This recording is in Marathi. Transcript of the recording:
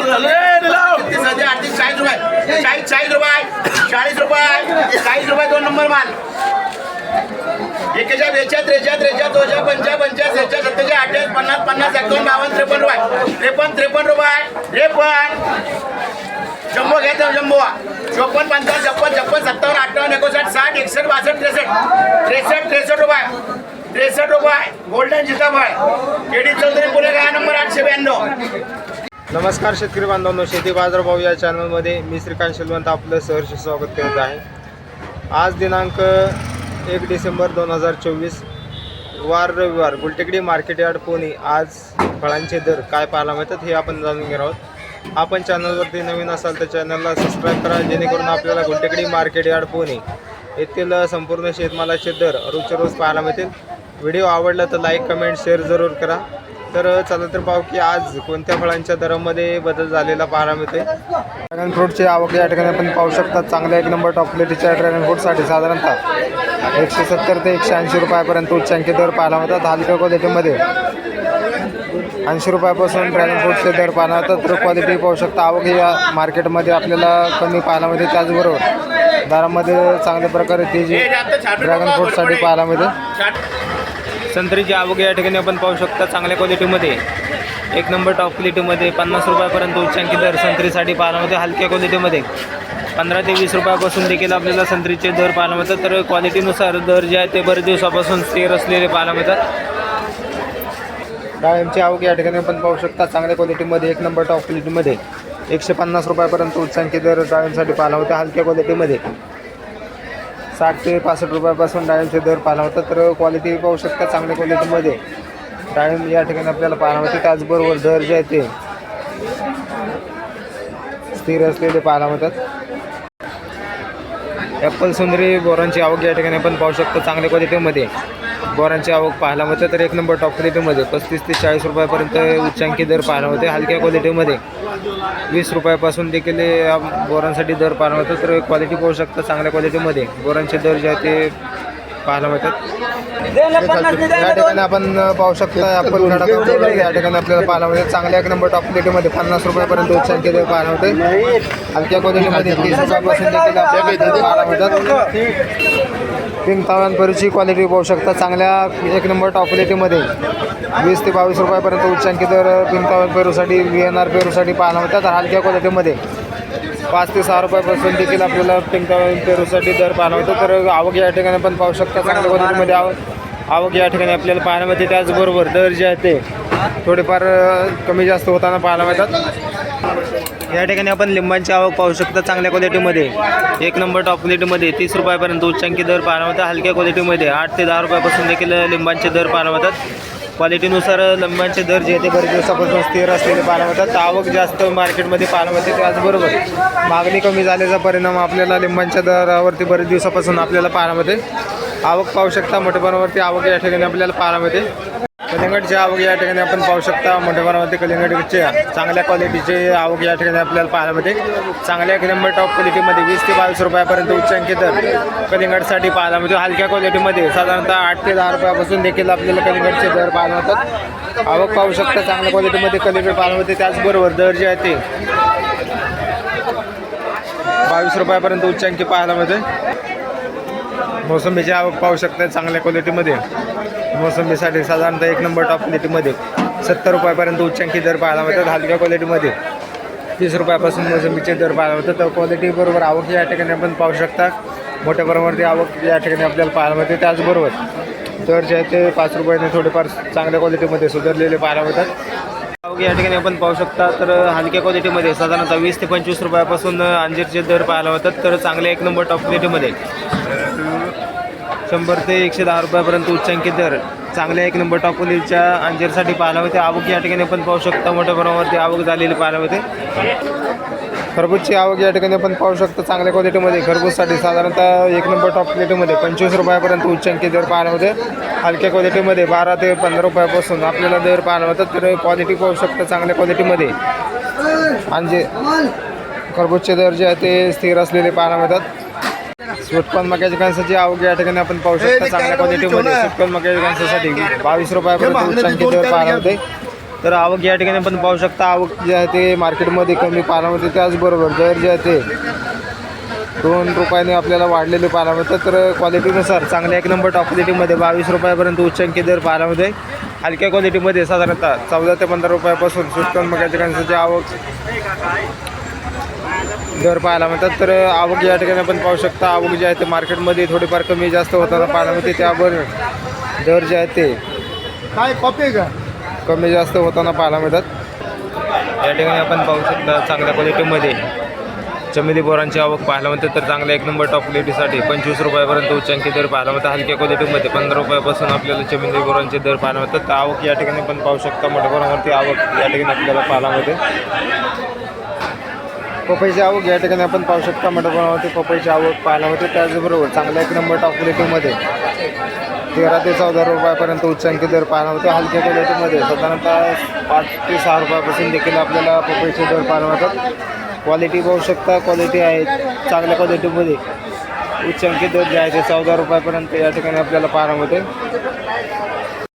2 नंबर माल. 1 बेचाळीस 43 42 55 56 57 58 50 50 51 52 53 रुपये. जम्बो घ्यायचा जम्बो 54 55 56 56 57 58 59 60 61 62 63 रुपये. गोल्डन जिताफळ केडी चौधरी पुणे गाळा नंबर 892. नमस्कार शेतकरी बांधवांनो, शेती बाजारभाव या चॅनलमध्ये मी श्रीकांत शिलवंत आपलं सहर्ष स्वागत करत आहे. आज दिनांक 1 डिसेंबर 2024 वार रविवार गुलटेकडी मार्केट यार्ड पुणे. आज फळांचे दर काय पाहायला मिळतात हे आपण जाणून घेणार आहोत. आपण चॅनलवरती नवीन असाल तर चॅनलला सबस्क्राईब करा, जेणेकरून आपल्याला गुलटेकडी मार्केट यार्ड पुणे येथील संपूर्ण शेतमालाचे दर रोजचे रोज पाहायला मिळतील. व्हिडिओ आवडला तर लाईक कमेंट शेअर जरूर करा. तर चला तर पाहू की आज कोणत्या फळांच्या दरामध्ये बदल झालेला पाहायला मिळते. ड्रॅगन फ्रूटची आवक या ठिकाणी आपण पाहू शकता. चांगल्या 1 नंबर टॉप क्वालिटीच्या ड्रॅगन फ्रूटसाठी साधारणतः 170 ते 180 रुपयापर्यंत उच्चांकी दर पाहायला मिळतात. हलक्या क्वालिटीमध्ये 80 रुपयापासून ड्रॅगन फ्रूटचे दर पाहायला मिळतात. तर क्वालिटी पाहू शकता. आवक या मार्केटमध्ये आपल्याला कमी पाहायला मिळते. त्याचबरोबर दरामध्ये चांगल्या प्रकारे तेजी ड्रॅगन फ्रूटसाठी पाहायला मिळते. संत्रीची आवक या ठिकाणी आपण पाहू शकता. चांगल्या क्वालिटीमध्ये 1 नंबर टॉप क्वालिटीमध्ये 50 रुपयापर्यंत उच्चांकी दर संत्रीसाठी पाहायला मिळते. हलक्या क्वालिटीमध्ये 15 ते 20 रुपयापासून देखील आपल्याला संत्रीचे दर पाहायला मिळतात. तर क्वालिटीनुसार दर जे आहे ते बरेच दिवसापासून स्थिर असलेले पाहायला मिळतात. डाळिंबची आवक या ठिकाणी आपण पाहू शकता. चांगल्या क्वालिटीमध्ये 1 नंबर टॉप क्वालिटीमध्ये 150 रुपयापर्यंत उच्चांकी दर डाळिंबसाठी पाहायला मिळते. हलक्या क्वालिटीमध्ये 60 ते 65 रुपयापासून डाळिंबचे दर पाहायला मिळतात. तर क्वालिटी पाहू शकता. चांगल्या क्वालिटीमध्ये डाळिंब या ठिकाणी आपल्याला पाहायला मिळते. त्याचबरोबर दर जे आहे ते स्थिर असलेले पाहायला मिळतात. ॲपल सुंदरी बोरांची आवक या ठिकाणी आपण पाहू शकतो. चांगल्या क्वालिटीमध्ये बोरांची आवक पाहायला मिळते. तर 1 नंबर टॉप क्वालिटीमध्ये 35 ते 40 रुपयापर्यंत उच्चांकी दर पाहायला मिळते. हलक्या क्वालिटीमध्ये 20 रुपयापासून देखील बोरांसाठी दर पाहायला मिळतात. तर क्वालिटी पाहू शकता. चांगल्या क्वालिटीमध्ये बोरांचे दर जे आहे ते पाहायला मिळतात. या ठिकाणी आपण पाहू शकता. ॲपल खडा या ठिकाणी आपल्याला पाहायला मिळते. चांगल्या 1 नंबर टॉप क्वालिटीमध्ये 50 रुपयापर्यंत उच्चांकी दर पाहायला मिळते. हलक्या क्वालिटीमध्ये 30 रुपयापासून देखील आपल्याला पाहायला मिळतात. पिंक तावान पेरूची क्वालिटी पाहू शकता. चांगल्या 1 नंबर टॉप क्वालिटीमध्ये 20 ते 22 रुपयापर्यंत उच्चांकी दर पिंक तावान पेरूसाठी VNR पेरूसाठी पाहायला मिळतात. तर हलक्या क्वालिटीमध्ये 5 ते 6 रुपयापासून देखील आपल्याला पिंक तावान पेरूसाठी दर पाहायला मिळतो. तर आवक या ठिकाणी आपण पाहू शकता. चांगल्या क्वालिटीमध्ये आवक या ठिकाणी आपल्याला पाहायला मिळते. त्याचबरोबर दर जे आहे ते थोडेफार कमी जास्त होताना पाहायला मिळतात. या ठिकाणी आपण लिंबांची आवक पाहू शकता. चांगल्या क्वालिटीमध्ये 1 नंबर टॉप क्वालिटीमध्ये 30 रुपयापर्यंत उच्चांकी दर पाहायला मिळतात. हलक्या क्वालिटीमध्ये 8 ते 10 रुपयापासून देखील लिंबांचे दर पाहायला मिळतात. क्वालिटीनुसार लिंबांचे दर जे ते बरेच दिवसापासून स्थिर असलेले पाहायला मिळतात. आवक जास्त मार्केटमध्ये पाहायला मिळते. त्याचबरोबर मागणी कमी झाल्याचा परिणाम आपल्याला लिंबांच्या दरावरती बरेच दिवसापासून आपल्याला पाहायला मिळते. आवक पाहू शकता. मोठ्या प्रमाणावरती आवक या ठिकाणी आपल्याला पाहायला मिळते. कलिंगडची आवक या ठिकाणी आपण पाहू शकता. मोठ्या प्रमाणावरती कलिंगडच्या चांगल्या क्वालिटीचे आवक या ठिकाणी आपल्याला पाहायला मिळते. चांगल्या 1 नंबर टॉप क्वालिटीमध्ये 20 ते 22 रुपयापर्यंत उच्चांकी दर कलिंगडसाठी पाहायला मिळतो. हलक्या क्वालिटीमध्ये साधारणतः 8 ते 10 रुपयापासून देखील आपल्याला कलिंगडचे दर पाहायला मिळतात. आवक पाहू शकता. चांगल्या क्वालिटीमध्ये कलिंगड पाहायला मिळते. त्याचबरोबर दर जे आहे ते 22 रुपयापर्यंत उच्चांकी पाहायला मिळते. मोसंबीची आवक पाहू शकता. चांगल्या क्वालिटीमध्ये मोसंबीसाठी साधारणतः 1 नंबर टॉप क्वालिटीमध्ये 70 रुपयापर्यंत उच्चांकी दर पाहायला मिळतात. हलक्या क्वालिटीमध्ये 30 रुपयापासून मोसंबीचे दर पाहायला मिळतात. तर क्वालिटीबरोबर आवक या ठिकाणी आपण पाहू शकता. मोठ्या प्रमाणावरती आवक या ठिकाणी आपल्याला पाहायला मिळते. त्याचबरोबर दर जे आहे ते 5 रुपयाने थोडेफार चांगल्या क्वालिटीमध्ये सुधारलेले पाहायला मिळतात. आवक या ठिकाणी आपण पाहू शकता. तर हलक्या क्वालिटीमध्ये साधारणतः 20 ते 25 रुपयापासून अंजीरचे दर पाहायला मिळतात. तर चांगल्या 1 नंबर टॉप क्वालिटीमध्ये 100 ते 110 रुपयापर्यंत उच्चांकी दर चांगल्या 1 नंबर टॉप क्वालिटीच्या अंजीरसाठी पाहायला मिळते. आवक या ठिकाणी आपण पाहू शकता. मोठ्या प्रमाणावरती आवक झालेली पाहायला मिळते. खरबूजची आवक या ठिकाणी आपण पाहू शकतो. चांगल्या क्वालिटीमध्ये खरबूजसाठी साधारणतः 1 नंबर टॉप क्वालिटीमध्ये 25 रुपयापर्यंत उच्चांकी दर पाहायला मिळते. हलक्या क्वालिटीमध्ये 12 ते 15 रुपयापासून आपल्याला दर पाहायला मिळतात. तर क्वालिटी पाहू शकता. चांगल्या क्वालिटीमध्ये अंजीर खरबूजचे दर जे आहे ते स्थिर असलेले पाहायला मिळतात. स्वीटकॉर्न मक्याच्या कणसाची आवक या ठिकाणी आपण पाहू शकता. चांगल्या क्वालिटीमध्ये स्वीटकॉर्न मक्याच्या कणसासाठी 22 रुपयापर्यंत उच्चांकी दर पाहायला मिळते. तर आवक या ठिकाणी आपण पाहू शकता. आवक जे आहे ते मार्केटमध्ये कमी पाहायला मिळते, त्याचबरोबर दर जे आहे ते 2 रुपयाने आपल्याला वाढलेले पाहायला मिळतात. तर क्वालिटीनुसार चांगल्या 1 नंबर टॉप क्वालिटीमध्ये 22 रुपयापर्यंत उच्चांकी दर पाहायला मिळते. हलक्या क्वालिटीमध्ये साधारणतः 14 ते 15 रुपयापासून सुस्त मक्याच्या कणसाची आवक दर पाहायला मिळतात. तर आवक या ठिकाणी आपण पाहू शकता. आवक जे आहे ते मार्केटमध्ये थोडीफार कमी जास्त होताना पाहायला मिळते, त्यावर दर जे आहे ते काय कॉपी का कमी जास्त होताना पाहायला मिळतात. या ठिकाणी आपण पाहू शकता चांगल्या क्वालिटीमध्ये चमेली बोरांची आवक पाहायला मिळते. तर चांगल्या 1 नंबर टॉप क्वालिटीसाठी 25 रुपयापर्यंत उच्चांकी दर पाहायला मिळतात. हलक्या क्वालिटीमध्ये 15 रुपयापासून आपल्याला चमेली बोरांचे दर पाहायला मिळतात. तर आवक या ठिकाणी आपण पाहू शकता. मोठ्या प्रमाणावरती आवक या ठिकाणी आपल्याला पाहायला मिळते. पपईची आवक या ठिकाणी आपण पाहू शकता. मोठ्या प्रमाणावरती पपईची आवक पाहायला मिळते. त्याचबरोबर चांगल्या 1 नंबर टॉप क्वालिटीमध्ये 13 ते 14 रुपयापर्यंत उच्चांकी दर पाहायला मिळतो. हलक्या क्वालिटीमध्ये साधारणतः 5 ते 6 रुपयापासून देखील आपल्याला पपईचे दर पाहायला मिळतात. क्वालिटी पाहू शकता. क्वालिटी आहे चांगल्या क्वालिटीमध्ये उच्चांकी दर जे आहे ते 14 रुपयापर्यंत या ठिकाणी आपल्याला पाहायला मिळते.